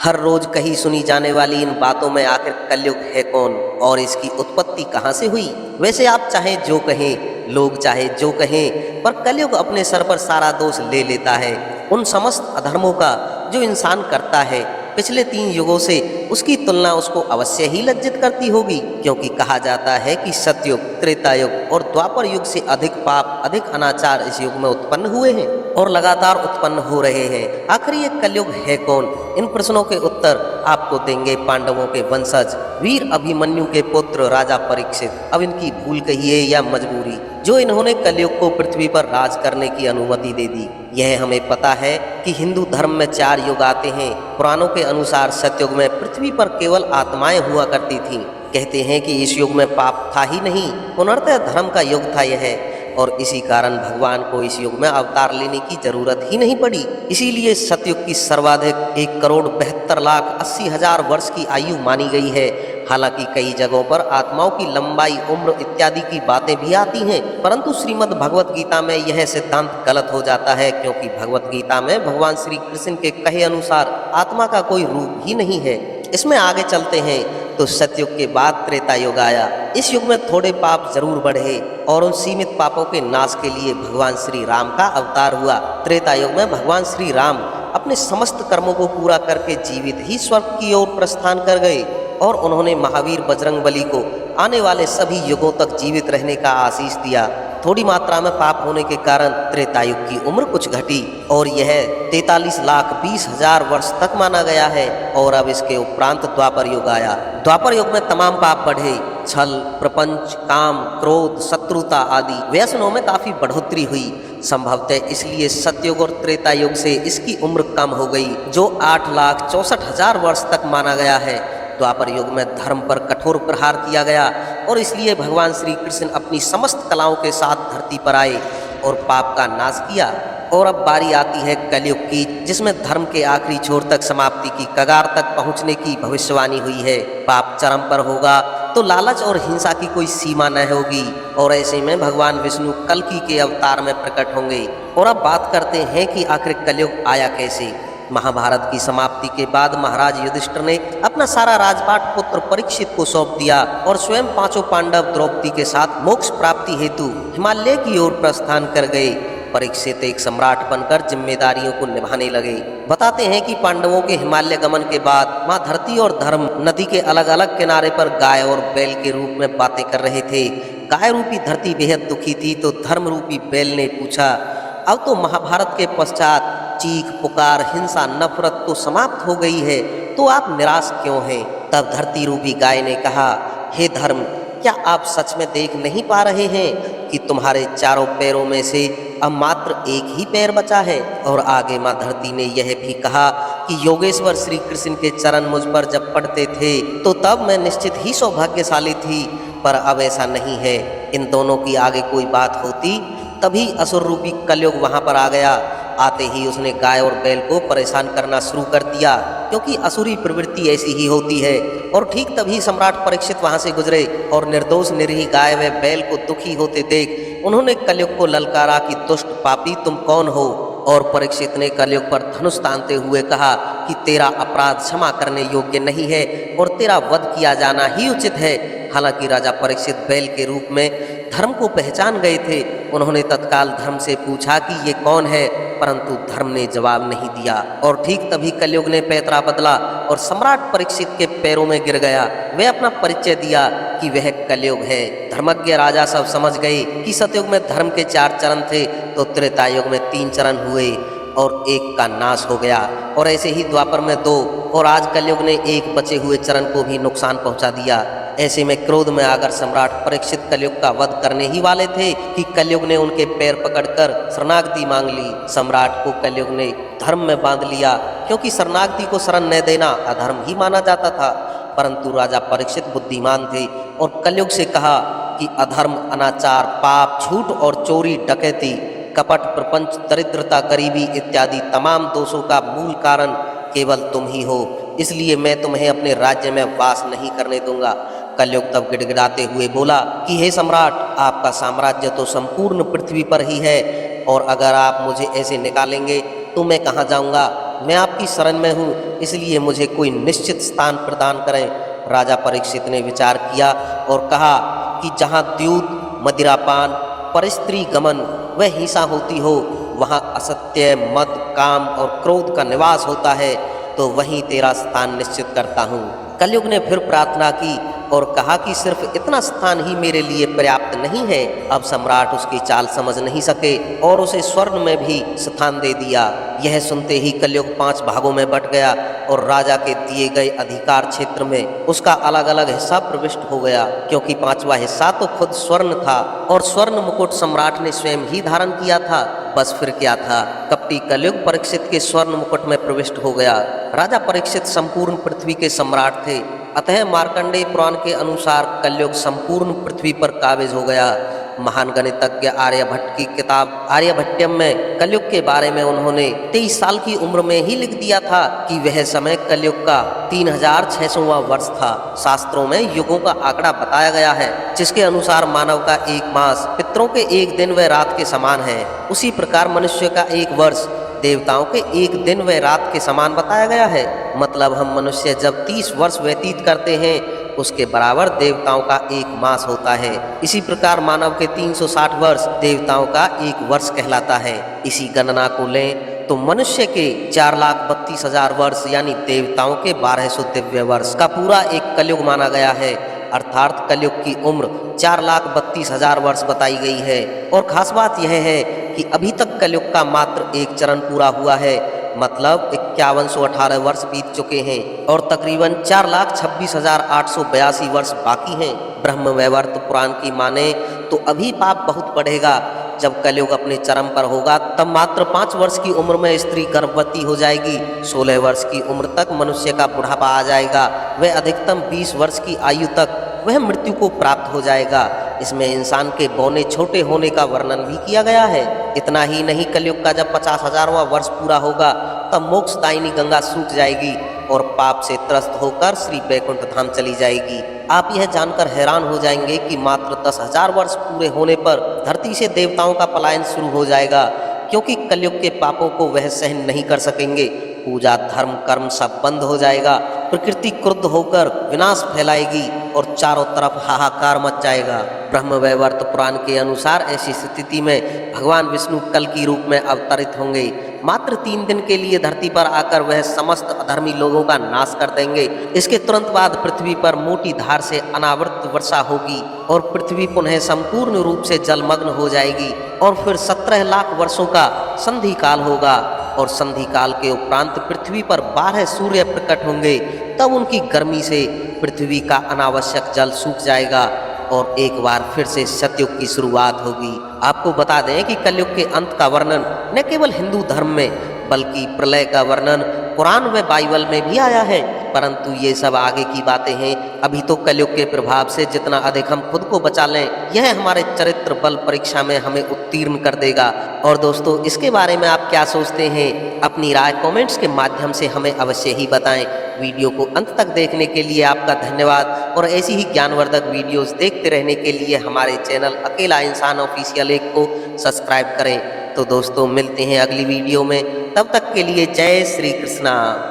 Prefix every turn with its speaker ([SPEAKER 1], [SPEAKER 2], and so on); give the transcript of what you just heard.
[SPEAKER 1] हर रोज कहीं सुनी जाने वाली इन बातों में आखिर कलयुग है कौन और इसकी उत्पत्ति कहाँ से हुई। वैसे आप चाहे जो कहें, लोग चाहे जो कहें, पर कलयुग अपने सर पर सारा दोष ले लेता है उन समस्त अधर्मों का जो इंसान करता है। पिछले 3 युगों से उसकी तुलना उसको अवश्य ही लज्जित करती होगी, क्योंकि कहा जाता है कि सतयुग, त्रेता युग और द्वापर युग से अधिक पाप, अधिक अनाचार इस युग में उत्पन्न हुए हैं और लगातार उत्पन्न हो रहे हैं। आखिर ये कलयुग है कौन? इन प्रश्नों के उत्तर आपको देंगे पांडवों के वंशज वीर अभिमन्यु के पुत्र राजा परीक्षित। अब इनकी भूल कहिए या मजबूरी, जो इन्होंने कलयुग को पृथ्वी पर राज करने की अनुमति दे दी। यह हमें पता है कि हिंदू धर्म में 4 युग आते हैं। पुराणों के अनुसार सतयुग में पृथ्वी पर केवल आत्माएं हुआ करती थीं। कहते हैं कि इस युग में पाप था ही नहीं, पुनर्तः धर्म का युग था यह, और इसी कारण भगवान को इस युग में अवतार लेने की जरूरत ही नहीं पड़ी। इसीलिए सतयुग की सर्वाधिक 1,72,80,000 वर्ष की आयु मानी गई है। हालांकि कई जगहों पर आत्माओं की लंबाई, उम्र इत्यादि की बातें भी आती हैं, परंतु श्रीमद् भगवत गीता में यह सिद्धांत गलत हो जाता है, क्योंकि भगवत गीता में भगवान श्री कृष्ण के कहे अनुसार आत्मा का कोई रूप ही नहीं है। इसमें आगे चलते हैं तो सतयुग के बाद त्रेता युग आया। इस युग में थोड़े पाप जरूर बढ़े और उन सीमित पापों के नाश के लिए भगवान श्री राम का अवतार हुआ। त्रेता युग में भगवान श्री राम अपने समस्त कर्मों को पूरा करके जीवित ही स्वर्ग की ओर प्रस्थान कर गए और उन्होंने महावीर बजरंगबली को आने वाले सभी युगों तक जीवित रहने का आशीष दिया। थोड़ी मात्रा में पाप होने के कारण त्रेतायुग की उम्र कुछ घटी और यह 43,20,000 वर्ष तक माना गया है। और अब इसके उपरांत द्वापर युग आया। द्वापर युग में तमाम पाप बढ़े। छल, प्रपंच, काम, क्रोध, शत्रुता आदि व्यसनों में काफी बढ़ोतरी हुई। संभवतः इसलिए सतयुग और त्रेता युग से इसकी उम्र कम हो गई, जो 8,64,000 वर्ष तक माना गया है। द्वापर युग में धर्म पर कठोर प्रहार किया गया और इसलिए भगवान श्री कृष्ण अपनी समस्त कलाओं के साथ धरती पर आए और पाप का नाश किया। और अब बारी आती है कलयुग की, जिसमें धर्म के आखिरी छोर तक समाप्ति की कगार तक पहुंचने की भविष्यवाणी हुई है। पाप चरम पर होगा तो लालच और हिंसा की कोई सीमा न होगी और ऐसे में भगवान विष्णु कल्कि के अवतार में प्रकट होंगे। और अब बात करते हैं कि आखिर कलयुग आया कैसे। महाभारत की समाप्ति के बाद महाराज युधिष्ठिर ने अपना सारा राजपाट पुत्र परीक्षित को सौंप दिया और स्वयं 5 पांडव द्रौपदी के साथ मोक्ष प्राप्ति हेतु हिमालय की ओर प्रस्थान कर गए। परीक्षित एक सम्राट बनकर जिम्मेदारियों को निभाने लगे। बताते हैं कि पांडवों के हिमालय गमन के बाद माँ धरती और धर्म नदी के अलग अलग किनारे पर गाय और बैल के रूप में बातें कर रहे थे। गाय रूपी धरती बेहद दुखी थी तो धर्म रूपी बैल ने पूछा, अब तो महाभारत के पश्चात चीख पुकार, हिंसा, नफरत तो समाप्त हो गई है, तो आप निराश क्यों हैं? तब धरती रूपी गाय ने कहा, हे धर्म, क्या आप सच में देख नहीं पा रहे हैं कि तुम्हारे चारों पैरों में से अब मात्र एक ही पैर बचा है? और आगे माँ धरती ने यह भी कहा कि योगेश्वर श्री कृष्ण के चरण मुझ पर जब पड़ते थे तो तब मैं निश्चित ही सौभाग्यशाली थी, पर अब ऐसा नहीं है। इन दोनों की आगे कोई बात होती तभी असुर रूपी कलयुग वहां पर आ गया। आते ही उसने गाय और बैल को परेशान करना शुरू कर दिया, क्योंकि असुरी प्रवृत्ति ऐसी ही होती है। और ठीक तभी सम्राट परीक्षित वहां से गुजरे और निर्दोष निरीह गाय व बैल को दुखी होते देख उन्होंने कलयुग को ललकारा कि दुष्ट पापी तुम कौन हो? और परीक्षित ने कलयुग पर धनुष तानते हुए कहा कि तेरा अपराध क्षमा करने योग्य नहीं है और तेरा वध किया जाना ही उचित है। हालांकि राजा परीक्षित बैल के रूप में धर्म को पहचान गए थे। उन्होंने तत्काल धर्म से पूछा कि ये कौन है, परंतु धर्म ने जवाब नहीं दिया। और ठीक तभी कलयुग ने पैतरा बदला और सम्राट परीक्षित के पैरों में गिर गया। वह अपना परिचय दिया कि वह कलयुग है। धर्मज्ञ राजा सब समझ गए कि सतयुग में धर्म के 4 चरण थे तो त्रेता युग में 3 चरण हुए और एक का नाश हो गया, और ऐसे ही द्वापर में 2, और आज कलयुग ने एक बचे हुए चरण को भी नुकसान पहुंचा दिया। ऐसे में क्रोध में आकर सम्राट परीक्षित कलयुग का वध करने ही वाले थे कि कलयुग ने उनके पैर पकड़कर शरणागति मांग ली। सम्राट को कलयुग ने धर्म में बांध लिया, क्योंकि शरणागति को शरण न देना अधर्म ही माना जाता था। परंतु राजा परीक्षित बुद्धिमान थे और कलयुग से कहा कि अधर्म, अनाचार, पाप, झूठ और चोरी, डकैती, कपट, प्रपंच, दरिद्रता, गरीबी इत्यादि तमाम दोषों का मूल कारण केवल तुम ही हो, इसलिए मैं तुम्हें अपने राज्य में वास नहीं करने दूंगा। कलयुग तब गिड़गिड़ाते हुए बोला कि हे सम्राट, आपका साम्राज्य तो संपूर्ण पृथ्वी पर ही है और अगर आप मुझे ऐसे निकालेंगे तो मैं कहाँ जाऊंगा? मैं आपकी शरण में हूँ, इसलिए मुझे कोई निश्चित स्थान प्रदान करें। राजा परीक्षित ने विचार किया और कहा कि जहाँ द्यूत, मदिरापान, परस्त्री गमन व हिंसा होती हो, वहाँ असत्य, मद, काम और क्रोध का निवास होता है, तो वहीं तेरा स्थान निश्चित करता हूँ। कलयुग ने फिर प्रार्थना की और कहा कि सिर्फ इतना स्थान ही मेरे लिए पर्याप्त नहीं है। अब सम्राट उसकी चाल समझ नहीं सके और उसे स्वर्ण में भी स्थान दे दिया। यह सुनते ही कलयुग 5 भागों में बट गया और राजा के दिए गए अधिकार क्षेत्र में उसका अलग अलग हिस्सा प्रविष्ट हो गया, क्योंकि 5वां हिस्सा तो खुद स्वर्ण था और स्वर्ण मुकुट सम्राट ने स्वयं ही धारण किया था। बस फिर क्या था, कपटी कलयुग परीक्षित के स्वर्ण मुकुट में प्रविष्ट हो गया। राजा परीक्षित संपूर्ण पृथ्वी के सम्राट थे, अतः मार्कंडेय पुराण के अनुसार कलयुग संपूर्ण पृथ्वी पर काबिज हो गया। महान गणितज्ञ आर्यभट्ट की किताब आर्यभट्टयम में कलयुग के बारे में उन्होंने 23 साल की उम्र में ही लिख दिया था कि वह समय कलयुग का 3600वां वर्ष था। शास्त्रों में युगों का आंकड़ा बताया गया है, जिसके अनुसार मानव का एक मास पितरों के एक दिन व रात के समान है। उसी प्रकार मनुष्य का एक वर्ष देवताओं के एक दिन व रात के समान बताया गया है। मतलब हम मनुष्य जब 30 वर्ष व्यतीत करते हैं, उसके बराबर देवताओं का एक मास होता है। इसी प्रकार मानव के 360 वर्ष देवताओं का एक वर्ष कहलाता है। इसी गणना को लें तो मनुष्य के 4,32,000 वर्ष यानी देवताओं के 1200 दिव्य वर्ष का पूरा एक कलयुग माना गया है। अर्थात कलयुग की उम्र 4,32,000 वर्ष बताई गई है। और खास बात यह है कि अभी तक कलयुग का मात्र एक चरण पूरा हुआ है, मतलब 5118 वर्ष बीत चुके हैं और तकरीबन 4,26,882 वर्ष बाकी हैं। ब्रह्म वैवर्त पुराण की माने तो अभी पाप बहुत बढ़ेगा। जब कलयुग अपने चरम पर होगा तब मात्र 5 वर्ष की उम्र में स्त्री गर्भवती हो जाएगी, 16 वर्ष की उम्र तक मनुष्य का बुढ़ापा आ जाएगा, वह अधिकतम 20 वर्ष की आयु तक वह मृत्यु को प्राप्त हो जाएगा। इसमें इंसान के बौने छोटे होने का वर्णन भी किया गया है। इतना ही नहीं, कलयुग का जब 50,000वां वर्ष पूरा होगा तब मोक्षदायिनी गंगा सूख जाएगी और पाप से त्रस्त होकर श्री वैकुंठ धाम चली जाएगी। आप यह जानकर हैरान हो जाएंगे कि मात्र 10,000 वर्ष पूरे होने पर धरती से देवताओं का पलायन शुरू हो जाएगा, क्योंकि कलयुग के पापों को वह सहन नहीं कर सकेंगे। पूजा, धर्म, कर्म सब बंद हो जाएगा, प्रकृति क्रुद्ध होकर विनाश फैलाएगी और चारों तरफ हाहाकार मच जाएगा। ब्रह्म वैवर्त पुराण के अनुसार ऐसी स्थिति में भगवान विष्णु कल की रूप में अवतरित होंगे। मात्र 3 दिन के लिए धरती पर आकर वह समस्त अधर्मी लोगों का नाश कर देंगे। इसके तुरंत बाद पृथ्वी पर मोटी धार से अनावृत वर्षा होगी और पृथ्वी पुनः संपूर्ण रूप से जलमग्न हो जाएगी और फिर 17 लाख वर्षों का संधि काल होगा और संधि काल के उपरांत पृथ्वी पर 12 सूर्य प्रकट होंगे। तब उनकी गर्मी से पृथ्वी का अनावश्यक जल सूख जाएगा और एक बार फिर से सतयुग की शुरुआत होगी। आपको बता दें कि कलयुग के अंत का वर्णन न केवल हिंदू धर्म में बल्कि प्रलय का वर्णन कुरान व बाइबल में भी आया है, परंतु ये सब आगे की बातें हैं। अभी तो कलयुग के प्रभाव से जितना अधिक हम खुद को बचा लें, यह हमारे चरित्र बल परीक्षा में हमें उत्तीर्ण कर देगा। और दोस्तों, इसके बारे में आप क्या सोचते हैं? अपनी राय कमेंट्स के माध्यम से हमें अवश्य ही बताएं। वीडियो को अंत तक देखने के लिए आपका धन्यवाद और ऐसी ही ज्ञानवर्धक वीडियोस देखते रहने के लिए हमारे चैनल अकेला इंसान ऑफिशियल एक को सब्सक्राइब करें। तो दोस्तों, मिलते हैं अगली वीडियो में, तब तक के लिए जय श्री कृष्णा।